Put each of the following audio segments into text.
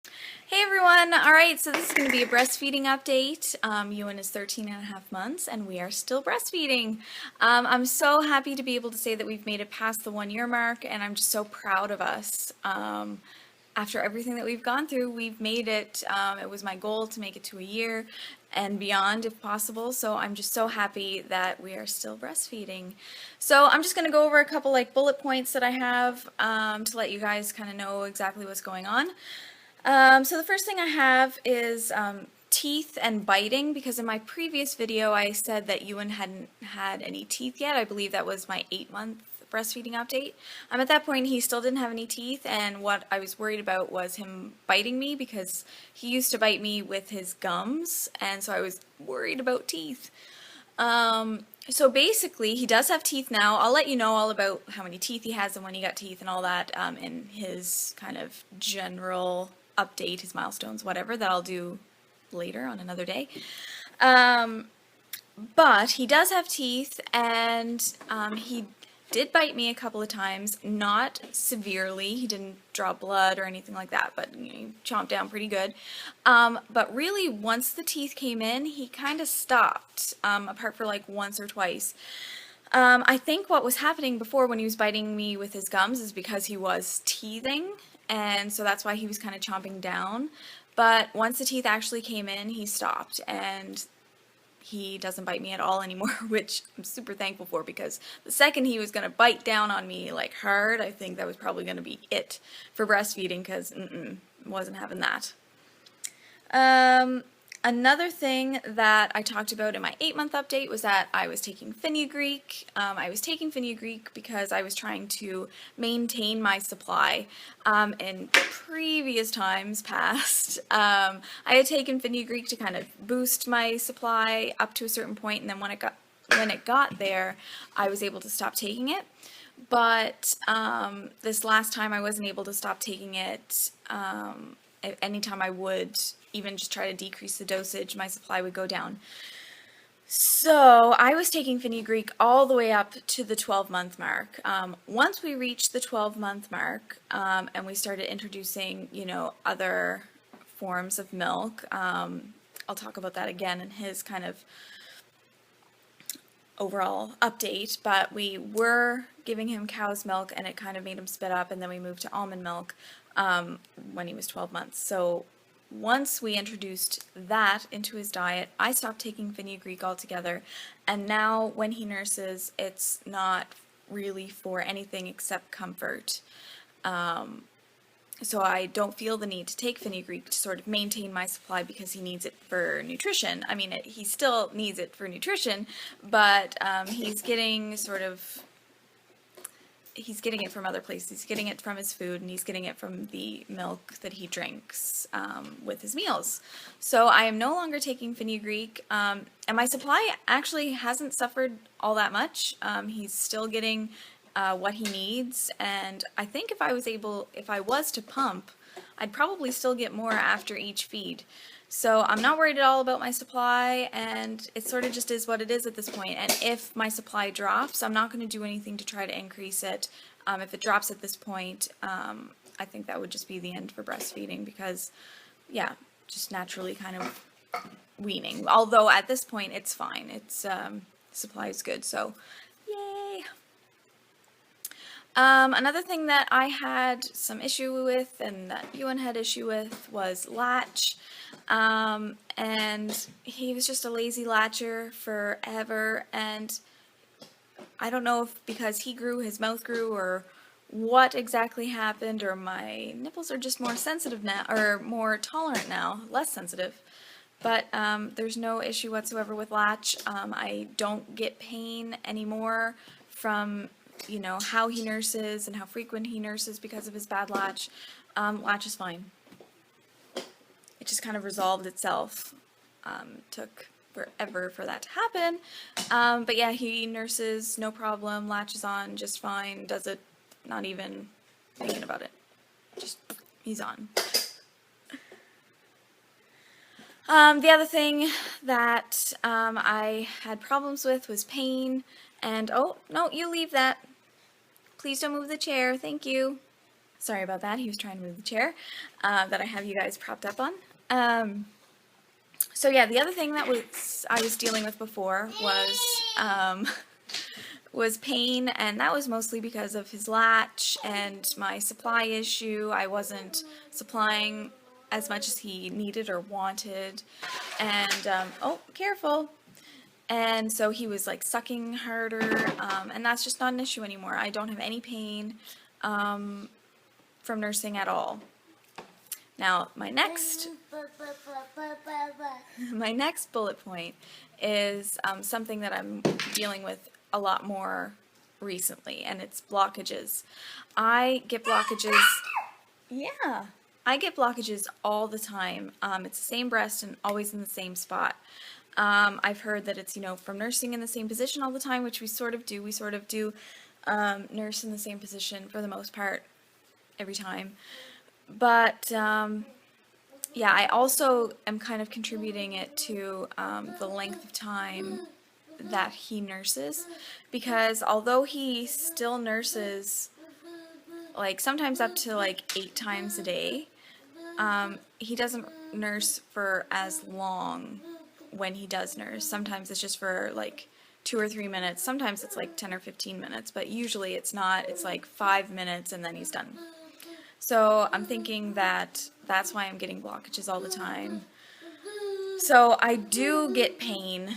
Hey everyone! Alright, so this is going to be a breastfeeding update. Ewan is 13 and a half months and we are still breastfeeding. I'm so happy to be able to say that we've made it past the 1 year mark, and I'm just so proud of us. After everything that we've gone through, we've made it. It was my goal to make it to a year and beyond if possible, so I'm just so happy that we are still breastfeeding. So I'm just going to go over a couple bullet points that I have to let you guys kind of know exactly what's going on. So the first thing I have is teeth and biting, because in my previous video I said that Ewan hadn't had any teeth yet. I believe that was my 8-month breastfeeding update. At that point he still didn't have any teeth, and what I was worried about was him biting me, because he used to bite me with his gums, and so I was worried about teeth. So basically, he does have teeth now. I'll let you know all about how many teeth he has and when he got teeth and all that in his kind of general update, his milestones, whatever, that I'll do later on another day. But he does have teeth, and he did bite me a couple of times, not severely. He didn't draw blood or anything like that, but he chomped down pretty good. But really, once the teeth came in, he kind of stopped, apart for like once or twice. I think what was happening before when he was biting me with his gums is because he was teething, and so that's why he was kind of chomping down. But once the teeth actually came in, he stopped, and he doesn't bite me at all anymore, which I'm super thankful for, because the second he was going to bite down on me like hard, I think that was probably going to be it for breastfeeding, because wasn't having that. Another thing that I talked about in my 8-month update was that I was taking fenugreek. I was taking fenugreek because I was trying to maintain my supply. In previous times past, I had taken fenugreek to kind of boost my supply up to a certain point, and then when it got there, I was able to stop taking it. But this last time I wasn't able to stop taking it. Anytime I would even just try to decrease the dosage, my supply would go down. So I was taking fenugreek all the way up to the 12-month mark. Once we reached the 12-month mark, and we started introducing, other forms of milk, I'll talk about that again in his kind of overall update, but we were giving him cow's milk and it kind of made him spit up, and then we moved to almond milk when he was 12 months. So once we introduced that into his diet, I stopped taking fenugreek altogether, and now when he nurses, it's not really for anything except comfort. So I don't feel the need to take fenugreek to sort of maintain my supply, because he needs it for nutrition. I mean, he still needs it for nutrition, but he's getting he's getting it from other places. He's getting it from his food, and he's getting it from the milk that he drinks with his meals. So I am no longer taking fenugreek, and my supply actually hasn't suffered all that much. He's still getting what he needs, and I think if I was to pump, I'd probably still get more after each feed. So I'm not worried at all about my supply, and it sort of just is what it is at this point. And if my supply drops, I'm not going to do anything to try to increase it. If it drops at this point, I think that would just be the end for breastfeeding, because, yeah, just naturally kind of weaning. Although at this point, it's fine. It's supply is good, so yay. Another thing that I had some issue with, and that Ewan had issue with, was latch. And he was just a lazy latcher forever, and I don't know if because he grew, his mouth grew, or what exactly happened, or my nipples are just more sensitive now, or more tolerant now, less sensitive. But there's no issue whatsoever with latch. I don't get pain anymore from how he nurses and how frequent he nurses because of his bad latch. Latch is fine. It just kind of resolved itself. Took forever for that to happen. But yeah, he nurses no problem, latches on just fine, does it not even thinking about it. Just, he's on. The other thing that I had problems with was pain, and oh, no, you leave that. Please don't move the chair, thank you. Sorry about that. He was trying to move the chair that I have you guys propped up on. So yeah, the other thing that I was dealing with before was pain, and that was mostly because of his latch and my supply issue. I wasn't supplying as much as he needed or wanted, and oh, careful. And so he was like sucking harder, and that's just not an issue anymore. I don't have any pain from nursing at all. Now, my next bullet point is something that I'm dealing with a lot more recently, and it's blockages. I get blockages, yeah, I get blockages all the time. It's the same breast and always in the same spot. I've heard that it's, from nursing in the same position all the time, which we sort of do. We sort of do nurse in the same position for the most part every time. But yeah, I also am kind of contributing it to the length of time that he nurses, because although he still nurses like sometimes up to like 8 times a day, he doesn't nurse for as long when he does nurse. Sometimes it's just for like 2 or 3 minutes. Sometimes it's like 10 or 15 minutes, but usually it's not. It's like 5 minutes and then he's done. So I'm thinking that that's why I'm getting blockages all the time. So I do get pain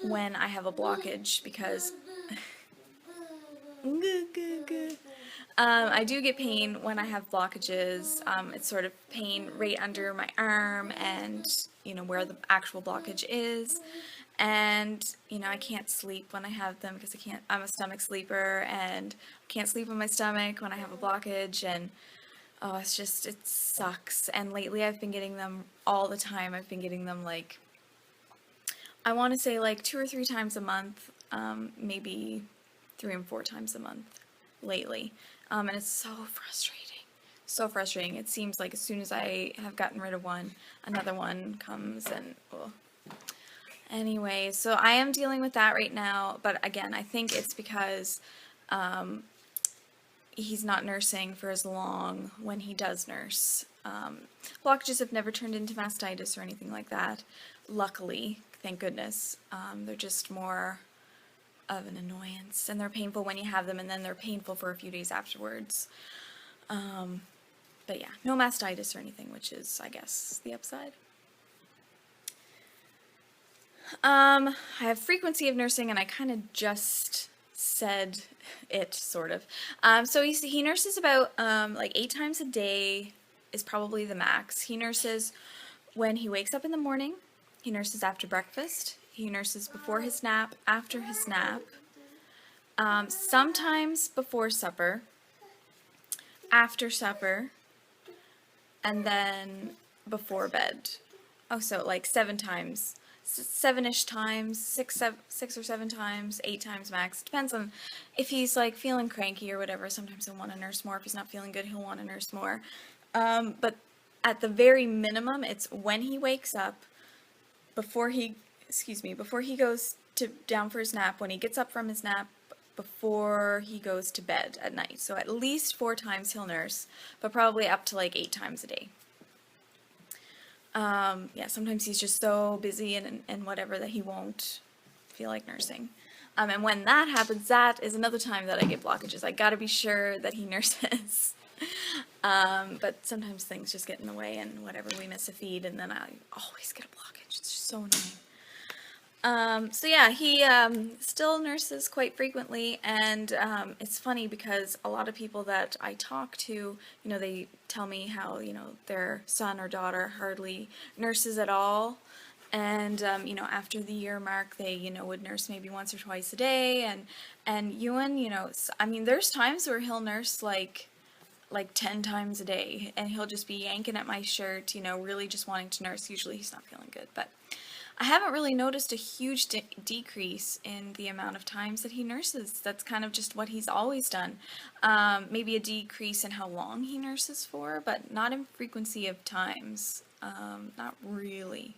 when I have a blockage because I do get pain when I have blockages. It's sort of pain right under my arm and, where the actual blockage is. And, I can't sleep when I have them because I'm a stomach sleeper, and I can't sleep on my stomach when I have a blockage, and oh, it sucks. And lately I've been getting them all the time. I've been getting them like, I want to say like 2 or 3 times a month, maybe 3 and 4 times a month lately. And it's so frustrating. So frustrating. It seems like as soon as I have gotten rid of one, another one comes and, oh. Anyway, so I am dealing with that right now, but again, I think it's because he's not nursing for as long when he does nurse. Blockages have never turned into mastitis or anything like that, luckily, thank goodness. They're just more of an annoyance, and they're painful when you have them, and then they're painful for a few days afterwards. But yeah, no mastitis or anything, which is, I guess, the upside. I have frequency of nursing, and I kind of just said it, sort of. So he nurses about like 8 times a day is probably the max. He nurses when he wakes up in the morning. He nurses after breakfast. He nurses before his nap, after his nap, sometimes before supper, after supper, and then before bed. Oh, so like 7 times. 7-ish times, 6 or 7 times, 8 times max. Depends on if he's like feeling cranky or whatever. Sometimes he'll want to nurse more. If he's not feeling good, he'll want to nurse more. But at the very minimum, it's when he wakes up, before he goes down for his nap, when he gets up from his nap, before he goes to bed at night. So at least 4 times he'll nurse, but probably up to like 8 times a day. Yeah, sometimes he's just so busy and whatever that he won't feel like nursing. And when that happens, that is another time that I get blockages. I gotta be sure that he nurses. But sometimes things just get in the way and whatever, we miss a feed, and then I always get a blockage. It's just so annoying. So yeah, he still nurses quite frequently, and it's funny because a lot of people that I talk to, they tell me how, their son or daughter hardly nurses at all, and after the year mark, they, would nurse maybe once or twice a day, and Ewan, I mean, there's times where he'll nurse like 10 times a day, and he'll just be yanking at my shirt, really just wanting to nurse. Usually he's not feeling good, but I haven't really noticed a huge decrease in the amount of times that he nurses. That's kind of just what he's always done. Maybe a decrease in how long he nurses for, but not in frequency of times. Not really.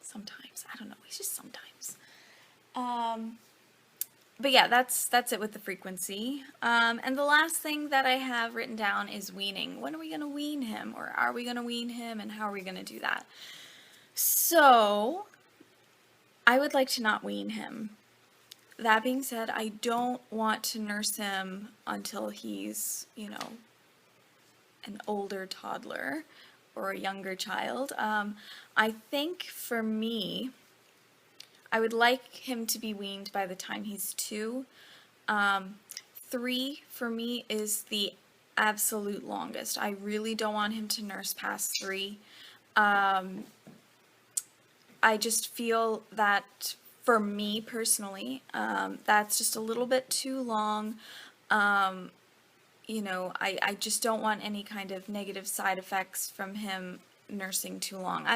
Sometimes. I don't know. It's just sometimes. but yeah, that's it with the frequency. And the last thing that I have written down is weaning. When are we going to wean him, or are we going to wean him, and how are we going to do that? So I would like to not wean him. That being said, I don't want to nurse him until he's, you know, an older toddler or a younger child. I think for me, I would like him to be weaned by the time he's 2. 3 for me is the absolute longest. I really don't want him to nurse past 3. I just feel that for me personally, that's just a little bit too long. You know, I just don't want any kind of negative side effects from him nursing too long.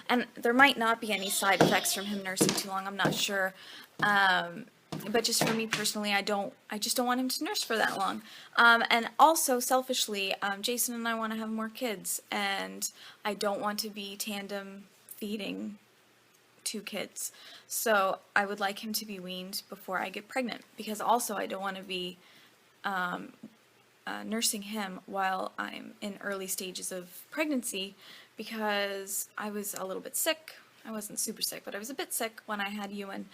And there might not be any side effects from him nursing too long, I'm not sure. But just for me personally, I just don't want him to nurse for that long. And also, selfishly, Jason and I want to have more kids, and I don't want to be tandem feeding 2 kids. So I would like him to be weaned before I get pregnant, because also I don't want to be nursing him while I'm in early stages of pregnancy, because I was a little bit sick. I wasn't super sick, but I was a bit sick when I had Ewan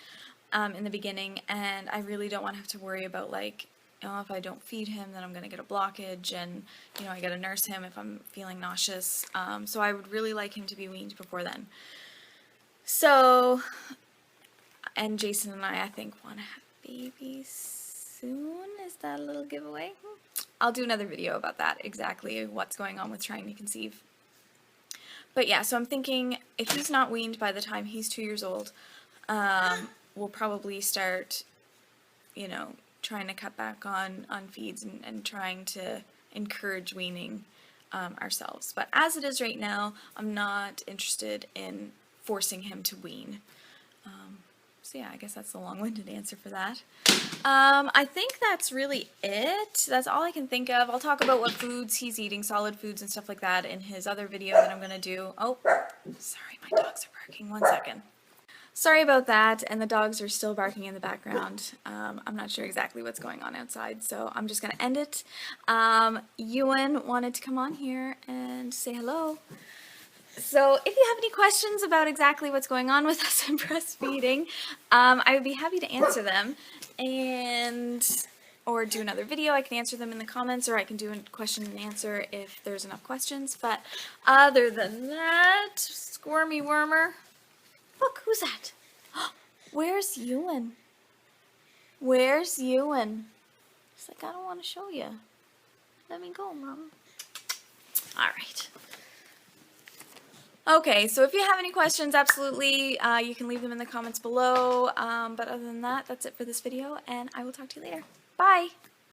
in the beginning, and I really don't want to have to worry about, like, you know, if I don't feed him, then I'm going to get a blockage, and, you know, I got to nurse him if I'm feeling nauseous. So I would really like him to be weaned before then. So, and Jason and I think, want to have babies soon. Is that a little giveaway? I'll do another video about that, exactly what's going on with trying to conceive. But yeah, so I'm thinking if he's not weaned by the time he's 2 years old, we'll probably start, you know, trying to cut back on feeds and trying to encourage weaning ourselves. But as it is right now, I'm not interested in forcing him to wean. So yeah, I guess that's the long-winded answer for that. I think that's really it. That's all I can think of. I'll talk about what foods he's eating, solid foods and stuff like that, in his other video that I'm going to do. Oh, sorry, my dogs are barking. 1 second. Sorry about that, and the dogs are still barking in the background. I'm not sure exactly what's going on outside, so I'm just going to end it. Ewan wanted to come on here and say hello. So if you have any questions about exactly what's going on with us in breastfeeding, I would be happy to answer them, or do another video. I can answer them in the comments, or I can do a question and answer if there's enough questions. But other than that, squirmy wormer. Look, who's that? Where's Ewan? Where's Ewan? He's like, I don't want to show you. Let me go, Mom. All right. Okay, so if you have any questions, absolutely, you can leave them in the comments below. But other than that, that's it for this video, and I will talk to you later. Bye!